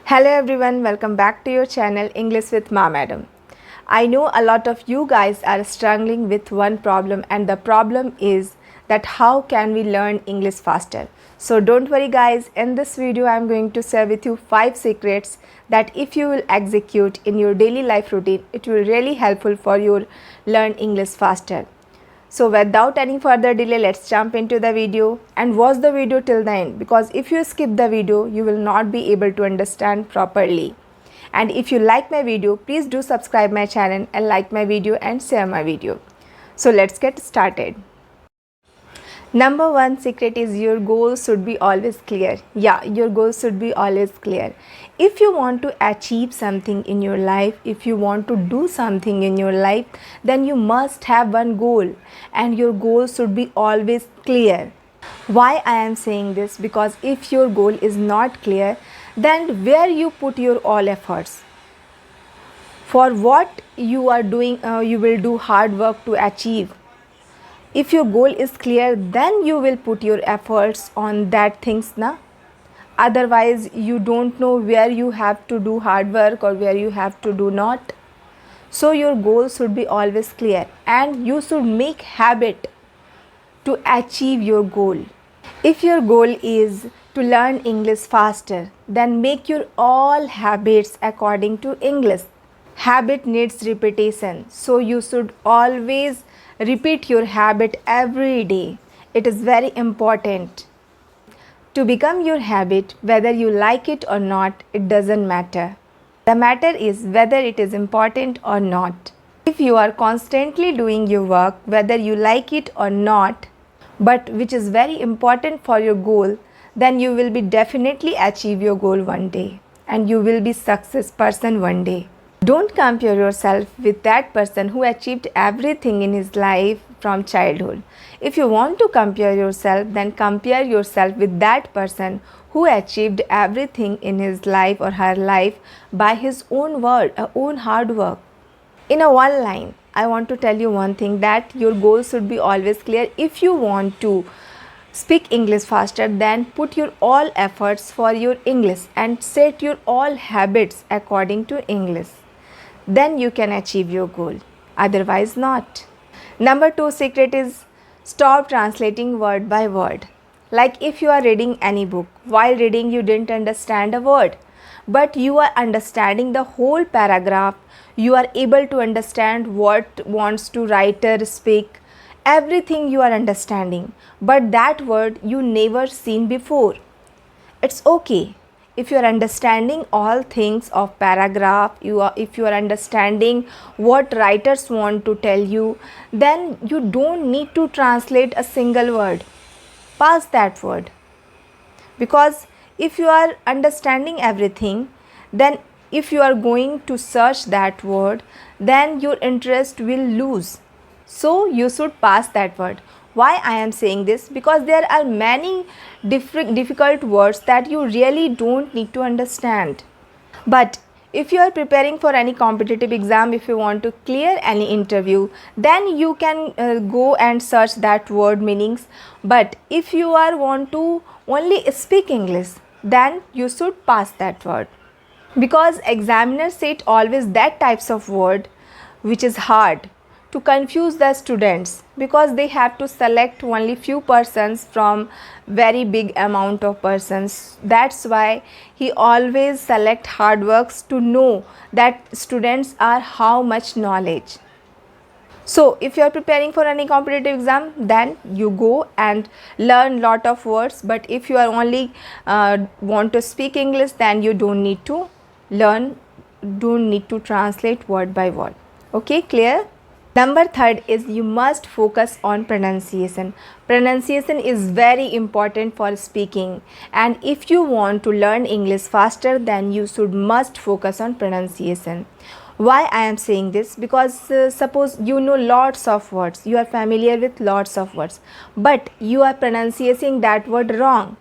Hello everyone, welcome back to your channel English with Ma Madam. I know a lot of you guys are struggling with one problem, and the problem is that how can we learn English faster. So don't worry guys, in this video I am going to share with you 5 secrets that if you will execute in your daily life routine, it will really helpful for you learn English faster. So without any further delay, let's jump into the video and watch the video till the end, because if you skip the video, you will not be able to understand properly. And if you like my video, please do subscribe my channel and like my video and share my video. So let's get started. Number 1 secret is your goals should be always clear. Yeah, your goals should be always clear. If you want to achieve something in your life, if you want to do something in your life, then you must have one goal, and your goal should be always clear. Why I am saying this? Because if your goal is not clear, then where you put your all efforts? For what you are doing, you will do hard work to achieve. If your goal is clear, then you will put your efforts on that things, na? Otherwise, you don't know where you have to do hard work or where you have to do not. So your goal should be always clear, and you should make habit to achieve your goal. If your goal is to learn English faster, then make your all habits according to English. Habit needs repetition, so you should always repeat your habit every day. It is very important. To become your habit, whether you like it or not, it doesn't matter. The matter is whether it is important or not. If you are constantly doing your work, whether you like it or not, but which is very important for your goal, then you will be definitely achieve your goal one day, and you will be success person one day. Don't compare yourself with that person who achieved everything in his life from childhood. If you want to compare yourself, then compare yourself with that person who achieved everything in his life or her life by his own own hard work. In a one line, I want to tell you one thing, that your goal should be always clear. If you want to speak English faster, then put your all efforts for your English and set your all habits according to English. Then you can achieve your goal. Otherwise not. Number 2 secret is stop translating word by word. Like if you are reading any book, while reading you didn't understand a word, but you are understanding the whole paragraph, you are able to understand what wants to writer speak, everything you are understanding, but that word you never seen before. It's okay. If you are understanding all things of paragraph, if you are understanding what writers want to tell you, then you don't need to translate a single word. Pass that word. Because if you are understanding everything, then if you are going to search that word, then your interest will lose. So you should pass that word. Why I am saying this? Because there are many difficult words that you really don't need to understand. But if you are preparing for any competitive exam, if you want to clear any interview, then you can go and search that word meanings. But if you want to only speak English, then you should pass that word. Because examiners set always that types of word which is hard to confuse the students, because they have to select only few persons from very big amount of persons. That's why he always select hard works to know that students are how much knowledge. So if you are preparing for any competitive exam, then you go and learn lot of words. But if you are only want to speak English, then you don't need to learn, don't need to translate word by word. Okay, clear? Number 3 is you must focus on pronunciation. Pronunciation is very important for speaking, and if you want to learn English faster, then you must focus on pronunciation. Why I am saying this? Because suppose you know lots of words, you are familiar with lots of words, but you are pronouncing that word wrong.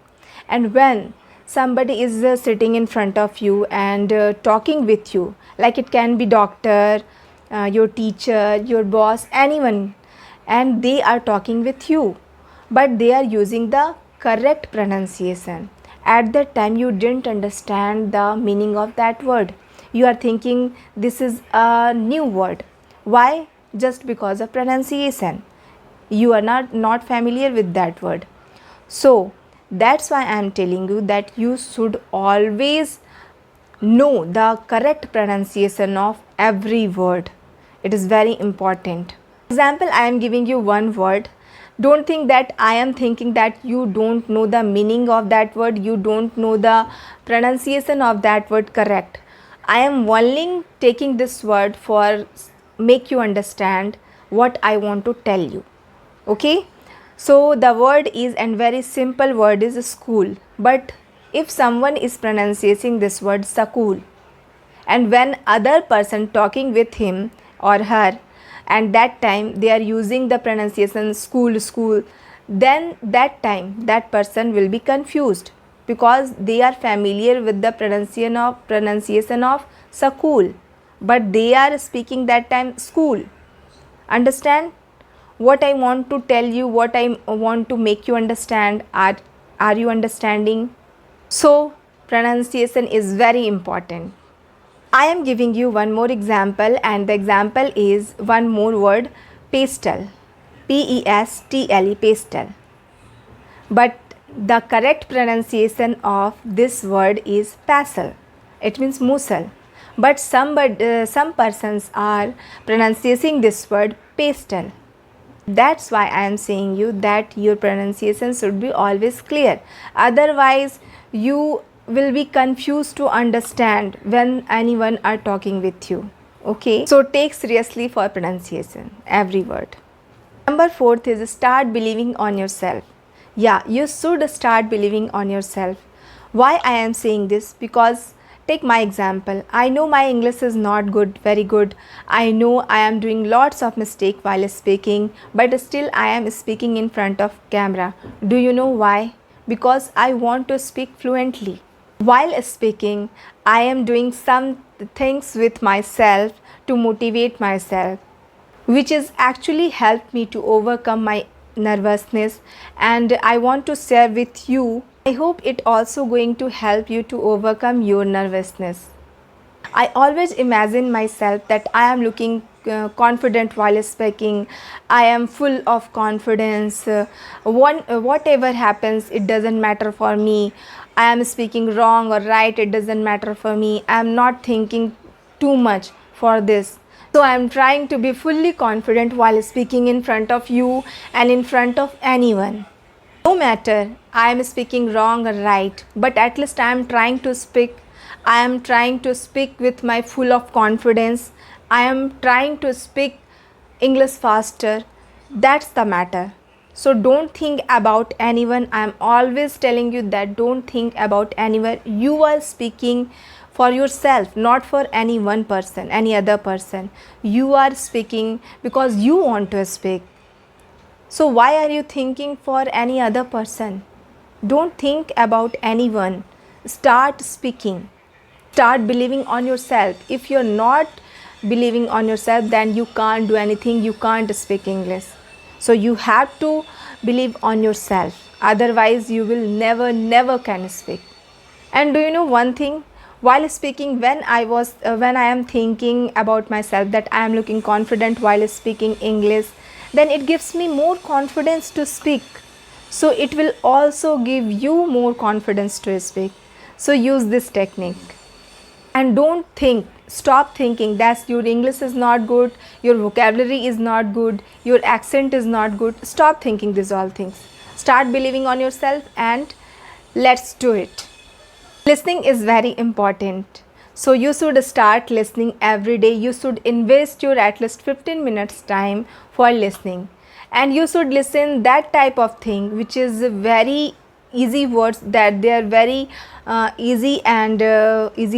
And when somebody is sitting in front of you and talking with you, like it can be doctor, your teacher, your boss, anyone, and they are talking with you, but they are using the correct pronunciation, At that time you didn't understand the meaning of that word. You are thinking this is a new word. Why? Just because of pronunciation. You are not familiar with that word. So that's why I am telling you that you should always know the correct pronunciation of every word. It is very important. Example, I am giving you one word. Don't think that I am thinking that you don't know the meaning of that word, you don't know the pronunciation of that word correct. I am only taking this word for make you understand what I want to tell you. Okay, so the word is, and very simple word is, school. But if someone is pronouncing this word school, and when other person talking with him or her, and that time they are using the pronunciation school, then that time that person will be confused, because they are familiar with the pronunciation of school, but they are speaking that time school. Understand what I want to tell you, what I want to make you understand? Are you understanding? So pronunciation is very important. I am giving you one more example, and the example is one more word, pastel. Pestle, pastel. But the correct pronunciation of this word is pastel. It means musal. But some persons are pronouncing this word pastel. That's why I am saying you that your pronunciation should be always clear. Otherwise, you will be confused to understand when anyone are talking with you. Okay, so take seriously for pronunciation every word. Number 4 is start believing on yourself. Yeah, you should start believing on yourself. Why I am saying this? Because take my example. I know my English is not good, very good. I know I am doing lots of mistake while speaking, but still I am speaking in front of camera. Do you know why? Because I want to speak fluently. While speaking, I am doing some things with myself to motivate myself, which is actually helped me to overcome my nervousness, and I want to share with you. I hope it also going to help you to overcome your nervousness. I always imagine myself that I am looking confident while speaking. I am full of confidence. Whatever happens, it doesn't matter for me. I am speaking wrong or right, it doesn't matter for me. I am not thinking too much for this. So I am trying to be fully confident while speaking in front of you and in front of anyone. No matter I am speaking wrong or right, but at least I am trying to speak. I am trying to speak with my full of confidence. I am trying to speak English faster. That's the matter. So don't think about anyone. I am always telling you that don't think about anyone. You are speaking for yourself, not for any one person, any other person. You are speaking because you want to speak. So why are you thinking for any other person? Don't think about anyone. Start speaking. Start believing on yourself. If you're not believing on yourself, then you can't do anything. You can't speak English. So you have to believe on yourself. Otherwise, you will never can speak. And do you know one thing? While speaking, when I am thinking about myself that I am looking confident while speaking English, then it gives me more confidence to speak. So it will also give you more confidence to speak. So use this technique. And don't think, stop thinking that your English is not good, your vocabulary is not good, your accent is not good. Stop thinking these all things. Start believing on yourself and let's do it. Listening is very important. So you should start listening every day. You should invest your at least 15 minutes time for listening. And you should listen that type of thing which is very easy words, that they are very easy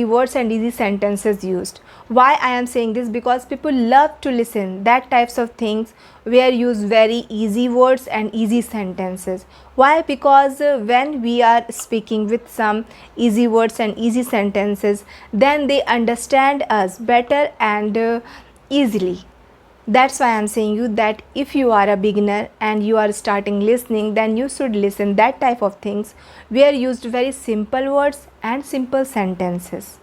words and easy sentences used. Why I am saying this? Because people love to listen that types of things where use very easy words and easy sentences. Why? Because when we are speaking with some easy words and easy sentences, then they understand us better and easily. That's why I'm saying you that if you are a beginner and you are starting listening, then you should listen that type of things where used very simple words and simple sentences.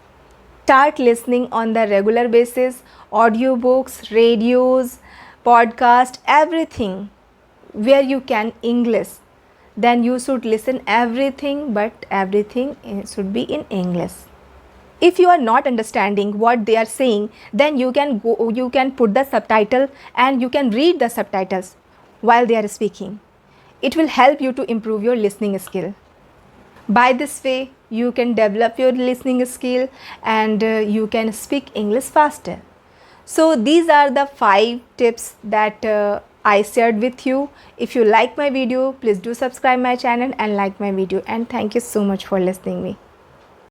Start listening on the regular basis, audiobooks, radios, podcast, everything where you can English. Then you should listen everything, but everything should be in English. If you are not understanding what they are saying, then you can put the subtitle and you can read the subtitles while they are speaking. It will help you to improve your listening skill. By this way, you can develop your listening skill and you can speak English faster. So these are the 5 tips that I shared with you. If you like my video, please do subscribe my channel and like my video, and thank you so much for listening me.